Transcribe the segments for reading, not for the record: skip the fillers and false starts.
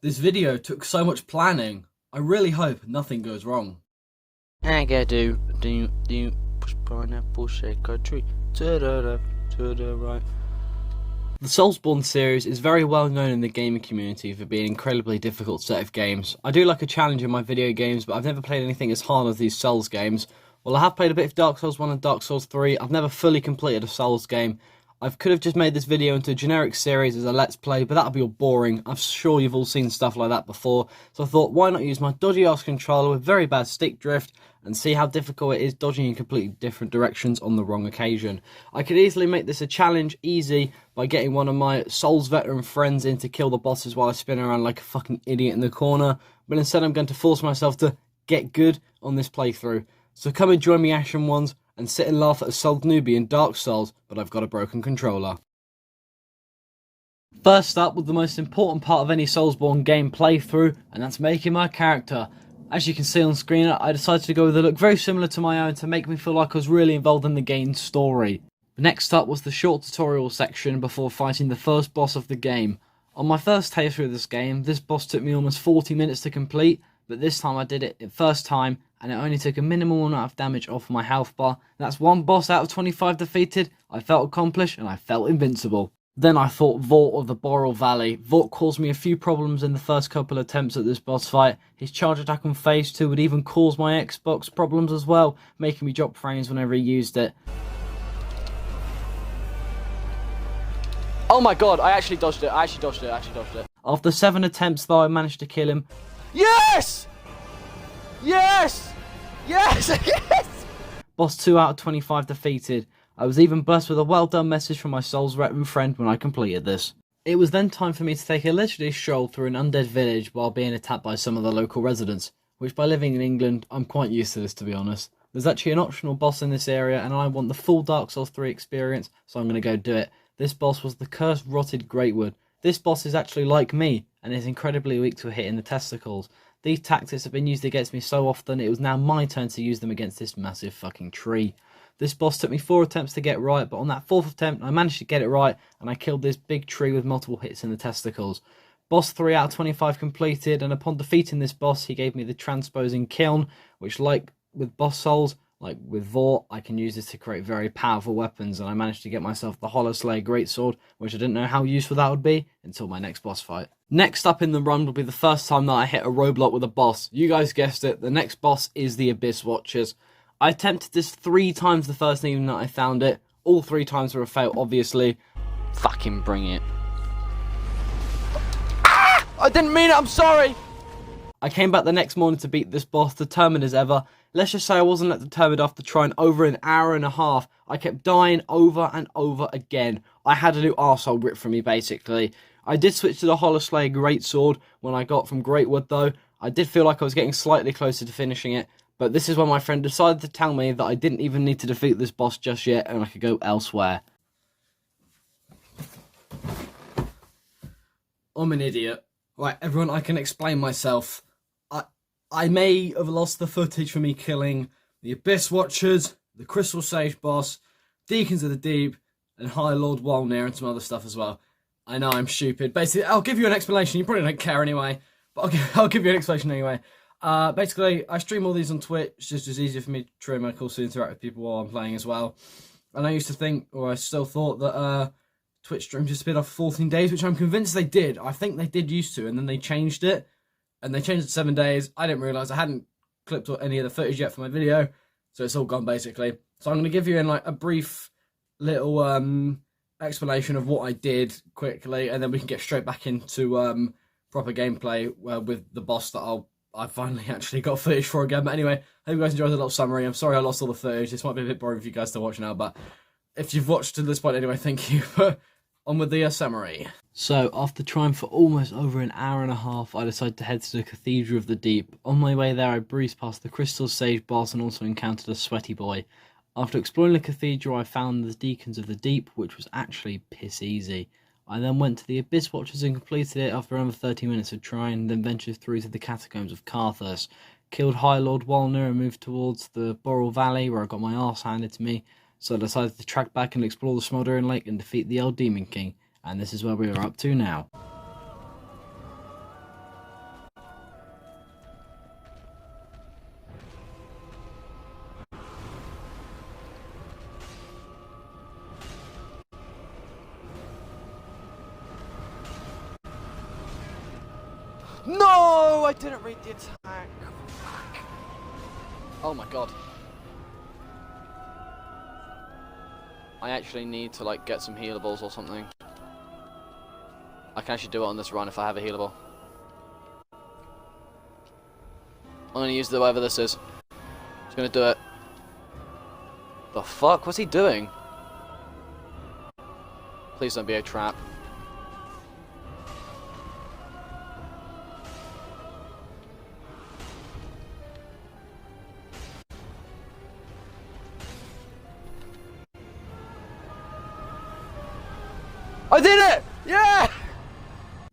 This video took so much planning. I really hope nothing goes wrong. I gotta do push pineapple, shake a tree to the left, to the right. The Soulsborne series is very well known in the gaming community for being an incredibly difficult set of games. I do like a challenge in my video games, but I've never played anything as hard as these Souls games. Well, I have played a bit of Dark Souls 1 and Dark Souls 3. I've never fully completed a Souls game. I could have just made this video into a generic series as a Let's Play, but that would be all boring. I'm sure you've all seen stuff like that before. So I thought, why not use my dodgy ass controller with very bad stick drift and see how difficult it is dodging in completely different directions on the wrong occasion. I could easily make this a challenge easy by getting one of my Souls veteran friends in to kill the bosses while I spin around like a fucking idiot in the corner, but instead I'm going to force myself to get good on this playthrough. So come and join me, Ashen Ones, and sit and laugh at a Soul newbie in Dark Souls, but I've got a broken controller. First up with the most important part of any Soulsborne game playthrough, and that's making my character. As you can see on screen, I decided to go with a look very similar to my own to make me feel like I was really involved in the game's story. Next up was the short tutorial section before fighting the first boss of the game. On my first playthrough of this game, this boss took me almost 40 minutes to complete, but this time I did it the first time, and it only took a minimal amount of damage off my health bar. That's one boss out of 25 defeated. I felt accomplished, and I felt invincible. Then I thought Vort of the Boral Valley. Vort caused me a few problems in the first couple of attempts at this boss fight. His charge attack on phase 2 would even cause my Xbox problems as well, making me drop frames whenever he used it. Oh my god, I actually dodged it, After 7 attempts though, I managed to kill him. Yes! Yes! Yes! Yes! Boss 2 out of 25 defeated. I was even blessed with a well done message from my Souls veteran friend when I completed this. It was then time for me to take a leisurely stroll through an undead village while being attacked by some of the local residents, which by living in England, I'm quite used to this, to be honest. There's actually an optional boss in this area and I want the full Dark Souls 3 experience, so I'm going to go do it. This boss was the Cursed Rotted Greatwood. This boss is actually like me and is incredibly weak to a hit in the testicles. These tactics have been used against me so often, it was now my turn to use them against this massive fucking tree. This boss took me 4 attempts to get right, but on that 4th attempt, I managed to get it right, and I killed this big tree with multiple hits in the testicles. Boss 3 out of 25 completed, and upon defeating this boss, he gave me the Transposing Kiln, which, like with boss souls, like with Vort, I can use this to create very powerful weapons, and I managed to get myself the Hollow Slayer Greatsword, which I didn't know how useful that would be until my next boss fight. Next up in the run will be the first time that I hit a roadblock with a boss. You guys guessed it, the next boss is the Abyss Watchers. I attempted this 3 times the first evening that I found it. All 3 times were a fail, obviously. Fucking bring it. Ah! I didn't mean it, I'm sorry! I came back the next morning to beat this boss, determined as ever. Let's just say I wasn't that determined after trying over an hour and a half. I kept dying over and over again. I had a new arsehole ripped from me, basically. I did switch to the Hollow Slayer Greatsword when I got from Greatwood, though. I did feel like I was getting slightly closer to finishing it. But this is when my friend decided to tell me that I didn't even need to defeat this boss just yet and I could go elsewhere. I'm an idiot. Right, everyone, I can explain myself. I may have lost the footage for me killing the Abyss Watchers, the Crystal Sage boss, Deacons of the Deep, and High Lord Walnir and some other stuff as well. I know I'm stupid. Basically, I'll give you an explanation. You probably don't care anyway, but I'll give you an explanation anyway. Basically, I stream all these on Twitch. It's just as easy for me to train my calls to interact with people while I'm playing as well. And I used to think, or I still thought, that Twitch streams just spit off 14 days, which I'm convinced they did. I think they did used to, and then they changed it. And they changed it to 7 days. I didn't realise I hadn't clipped any of the footage yet for my video, so it's all gone, basically. So I'm going to give you in like a brief little explanation of what I did quickly, and then we can get straight back into proper gameplay with the boss that I finally actually got footage for again. But anyway, I hope you guys enjoyed the little summary. I'm sorry I lost all the footage. This might be a bit boring for you guys to watch now, but if you've watched to this point anyway, thank you. On with the summary. So, after trying for almost over an hour and a half, I decided to head to the Cathedral of the Deep. On my way there, I breezed past the Crystal Sage boss and also encountered a sweaty boy. After exploring the cathedral, I found the Deacons of the Deep, which was actually piss easy. I then went to the Abyss Watchers and completed it after around 30 minutes of trying, then ventured through to the catacombs of Carthus, killed High Lord Walner and moved towards the Boral Valley where I got my arse handed to me, so I decided to track back and explore the Smoldering Lake and defeat the old Demon King, and this is where we are up to now. No! I didn't read the attack. Fuck. Oh my god. I actually need to like get some healables or something. I can actually do it on this run if I have a healable. I'm gonna use whatever this is. Just gonna do it. The fuck? What's he doing? Please don't be a trap. I did it! Yeah!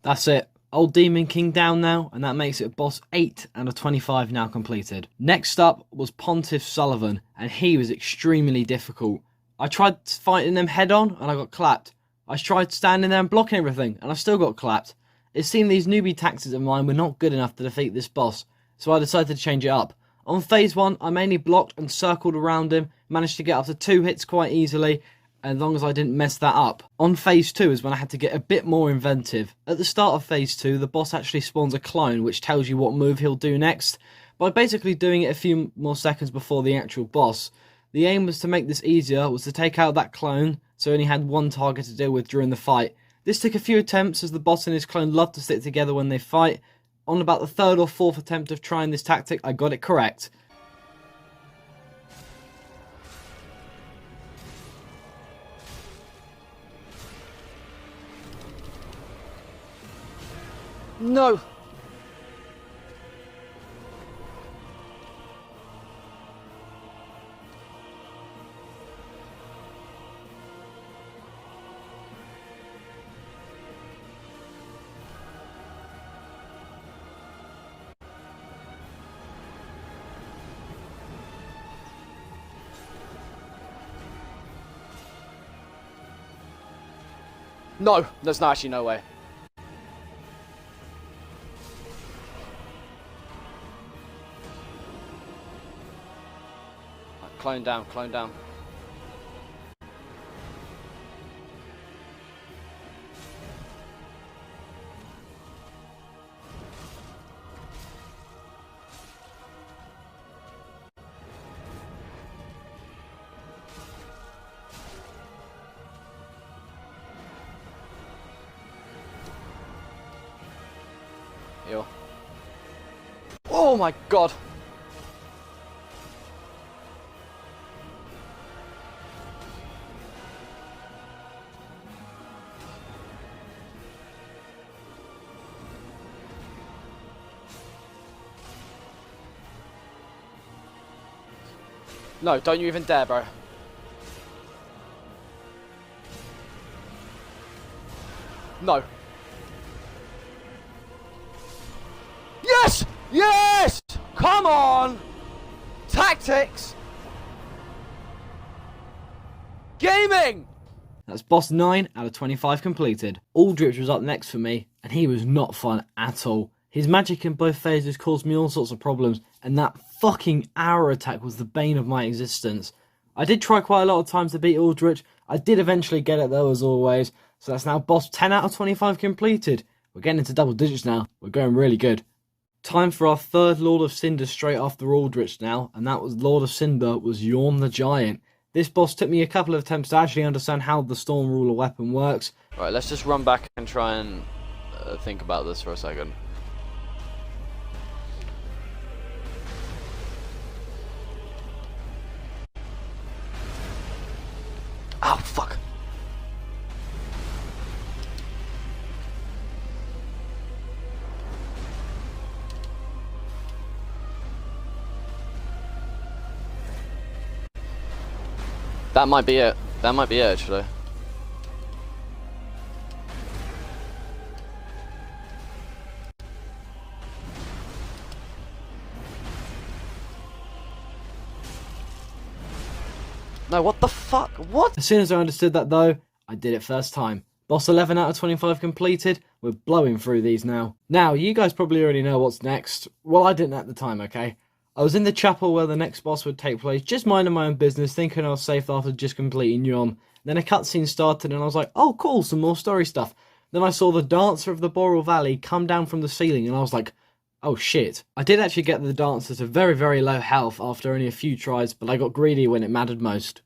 That's it. Old Demon King down now, and that makes it boss 8 out of 25 now completed. Next up was Pontiff Sullivan, and he was extremely difficult. I tried fighting them head on, and I got clapped. I tried standing there and blocking everything, and I still got clapped. It seemed these newbie tactics of mine were not good enough to defeat this boss, so I decided to change it up. On phase 1, I mainly blocked and circled around him, managed to get up to 2 hits quite easily, as long as I didn't mess that up. On phase 2 is when I had to get a bit more inventive. At the start of phase 2, the boss actually spawns a clone which tells you what move he'll do next. By basically doing it a few more seconds before the actual boss. The aim was to make this easier, was to take out that clone, so I only had one target to deal with during the fight. This took a few attempts as the boss and his clone love to stick together when they fight. On about the 3rd or 4th attempt of trying this tactic, I got it correct. No! No! There's no, actually no way. Clone down, clone down. Yo. Oh my god! No, don't you even dare, bro. No. Yes! Yes! Come on! Tactics! Gaming! That's boss 9 out of 25 completed. Aldrich was up next for me, and he was not fun at all. His magic in both phases caused me all sorts of problems, and that fucking arrow attack was the bane of my existence. I did try quite a lot of times to beat Aldrich. I did eventually get it though, as always. So that's now boss 10 out of 25 completed. We're getting into double digits now. We're going really good. Time for our 3rd Lord of Cinder straight after Aldrich now, and that was Lord of Cinder was Yorm the Giant. This boss took me a couple of attempts to actually understand how the Storm Ruler weapon works. Right, let's just run back and try and think about this for a second. Oh, fuck. That might be it. That might be it, actually. No, what the fuck? What? As soon as I understood that though, I did it first time. Boss 11 out of 25 completed. We're blowing through these now. Now, you guys probably already know what's next. Well, I didn't at the time, okay? I was in the chapel where the next boss would take place, just minding my own business, thinking I was safe after just completing Yom. Then a cutscene started and I was like, oh cool, some more story stuff. Then I saw the Dancer of the Boreal Valley come down from the ceiling, and I was like, oh shit. I did actually get the Dancer to very, very low health after only a few tries, but I got greedy when it mattered most.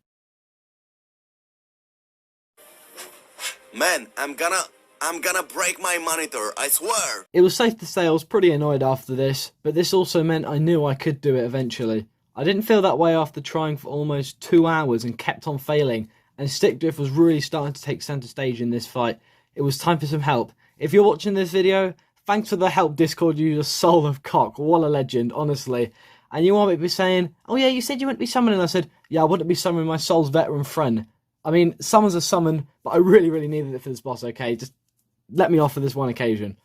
Man, I'm gonna break my monitor, I swear! It was safe to say I was pretty annoyed after this, but this also meant I knew I could do it eventually. I didn't feel that way after trying for almost 2 hours and kept on failing, and stick drift was really starting to take centre stage in this fight. It was time for some help. If you're watching this video, thanks for the help Discord user Soul of Cock. What a legend, honestly. And you want me to be saying, oh yeah, you said you wouldn't be summoning. I said, yeah, I wouldn't be summoning my Soul's veteran friend. I mean, summon's a summon, but I really, really needed it for this boss, okay? Just let me off for this one occasion.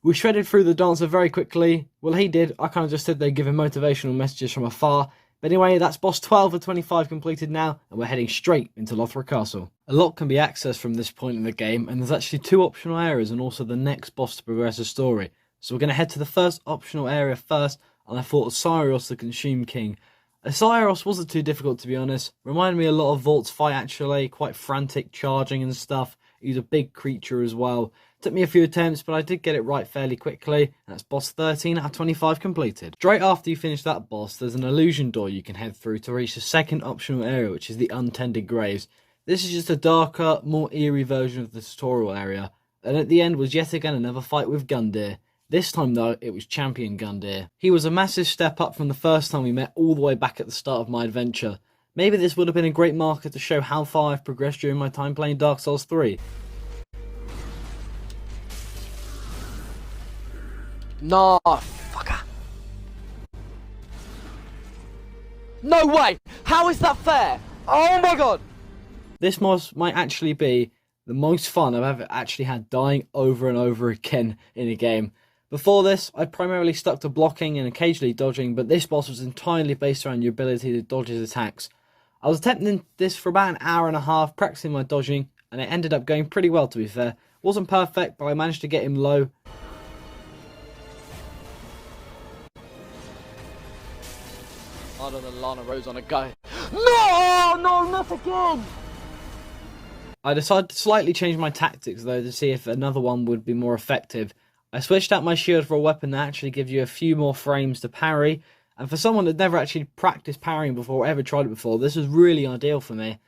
We shredded through the Dancer very quickly. Well, he did. I kind of just stood there giving motivational messages from afar. But anyway, that's boss 12 of 25 completed now, and we're heading straight into Lothra Castle. A lot can be accessed from this point in the game, and there's actually 2 optional areas and also the next boss to progress the story. So we're going to head to the first optional area first, and I fought Osiris the Consume King. Osiris wasn't too difficult, to be honest. Reminded me a lot of Vault's fight, actually. Quite frantic, charging and stuff. He's a big creature as well. Took me a few attempts, but I did get it right fairly quickly. That's boss 13 out of 25 completed. Straight after you finish that boss, there's an illusion door you can head through to reach the second optional area, which is the Untended Graves. This is just a darker, more eerie version of the tutorial area. And at the end was yet again another fight with Gundyr. This time though, it was Champion Gundyr. He was a massive step up from the first time we met all the way back at the start of my adventure. Maybe this would have been a great marker to show how far I've progressed during my time playing Dark Souls 3. No, fucker. No way! How is that fair? Oh my god! This might actually be the most fun I've ever actually had dying over and over again in a game. Before this, I primarily stuck to blocking and occasionally dodging, but this boss was entirely based around your ability to dodge his attacks. I was attempting this for about an hour and a half, practicing my dodging, and it ended up going pretty well, to be fair. Wasn't perfect, but I managed to get him low. Harder than Lana Rose on a go. No, not again! I decided to slightly change my tactics though to see if another one would be more effective. I switched out my shield for a weapon that actually gives you a few more frames to parry, and for someone that never actually practiced parrying before or ever tried it before, this was really ideal for me.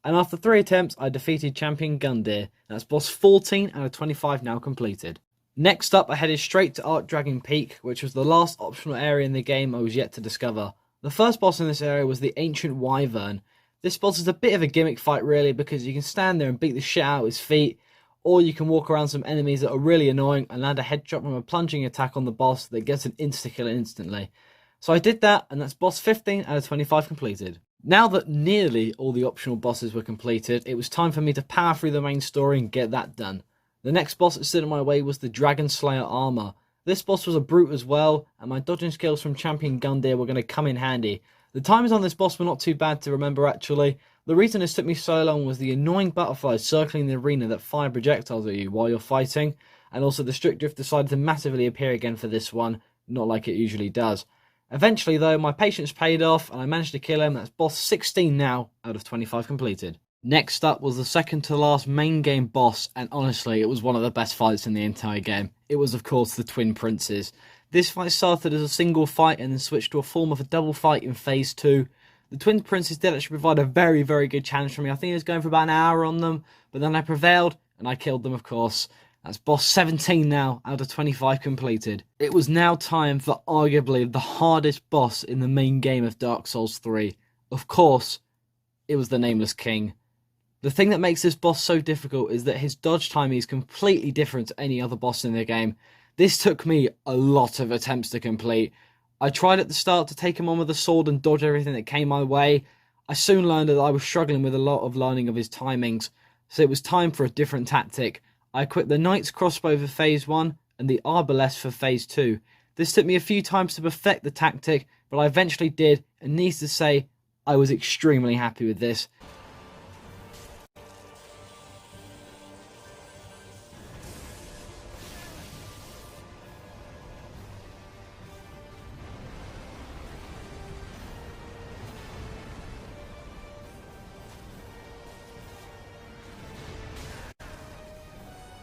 And after 3 attempts, I defeated Champion Gundyr. That's boss 14 out of 25 now completed. Next up, I headed straight to Archdragon Peak, which was the last optional area in the game I was yet to discover. The first boss in this area was the Ancient Wyvern. This boss is a bit of a gimmick fight really, because you can stand there and beat the shit out of his feet, or you can walk around some enemies that are really annoying and land a headshot from a plunging attack on the boss that gets an insta-kill instantly. So I did that, and that's boss 15 out of 25 completed. Now that nearly all the optional bosses were completed, it was time for me to power through the main story and get that done. The next boss that stood in my way was the Dragon Slayer Armor. This boss was a brute as well, and my dodging skills from Champion Gundyr were going to come in handy. The times on this boss were not too bad to remember actually. The reason this took me so long was the annoying butterflies circling the arena that fire projectiles at you while you're fighting, and also the strict drift decided to massively appear again for this one, not like it usually does. Eventually though, my patience paid off and I managed to kill him. That's boss 16 now out of 25 completed. Next up was the second to last main game boss, and honestly it was one of the best fights in the entire game. It was of course the Twin Princes. This fight started as a single fight and then switched to a form of a double fight in phase 2. The Twin Princes did actually provide a very, very good challenge for me. I think it was going for about an hour on them, but then I prevailed and I killed them of course. That's boss 17 now out of 25 completed. It was now time for arguably the hardest boss in the main game of Dark Souls 3. Of course, it was the Nameless King. The thing that makes this boss so difficult is that his dodge timing is completely different to any other boss in the game. This took me a lot of attempts to complete. I tried at the start to take him on with a sword and dodge everything that came my way. I soon learned that I was struggling with a lot of learning of his timings, so it was time for a different tactic. I equipped the Knight's Crossbow for phase 1 and the Arbalest for phase 2. This took me a few times to perfect the tactic, but I eventually did, and needs to say, I was extremely happy with this.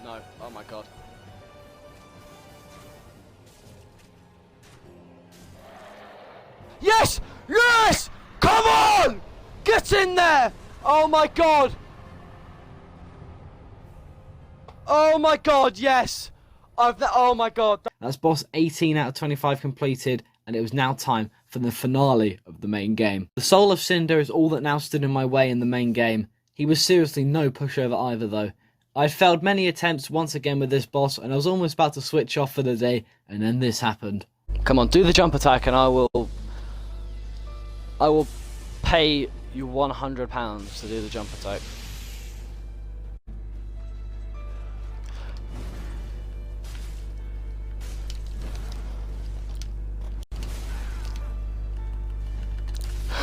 No, Oh my god. Yes! Yes! Come on! Get in there! Oh my god! Oh my god, yes! Oh my god. That's boss 18 out of 25 completed, and it was now time for the finale of the main game. The soul of Cinder is all that now stood in my way in the main game. He was seriously no pushover either though. I had failed many attempts once again with this boss, and I was almost about to switch off for the day, and then this happened. Come on, do the jump attack and I will pay you £100 to do the jump attack.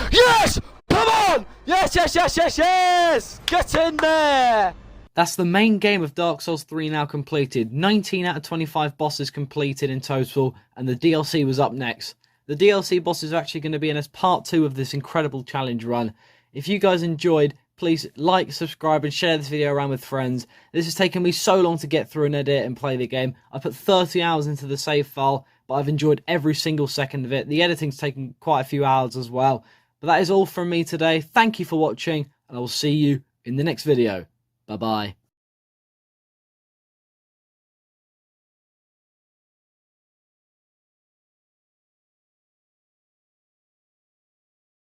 Yes! Come on! Yes, yes, yes, yes, yes! Get in there! That's the main game of Dark Souls 3 now completed. 19 out of 25 bosses completed in total, and the DLC was up next. The DLC bosses are actually going to be in as part 2 of this incredible challenge run. If you guys enjoyed, please like, subscribe and share this video around with friends. This has taken me so long to get through and edit and play the game. I put 30 hours into the save file, but I've enjoyed every single second of it. The editing's taken quite a few hours as well. But that is all from me today. Thank you for watching, and I will see you in the next video. Bye-bye.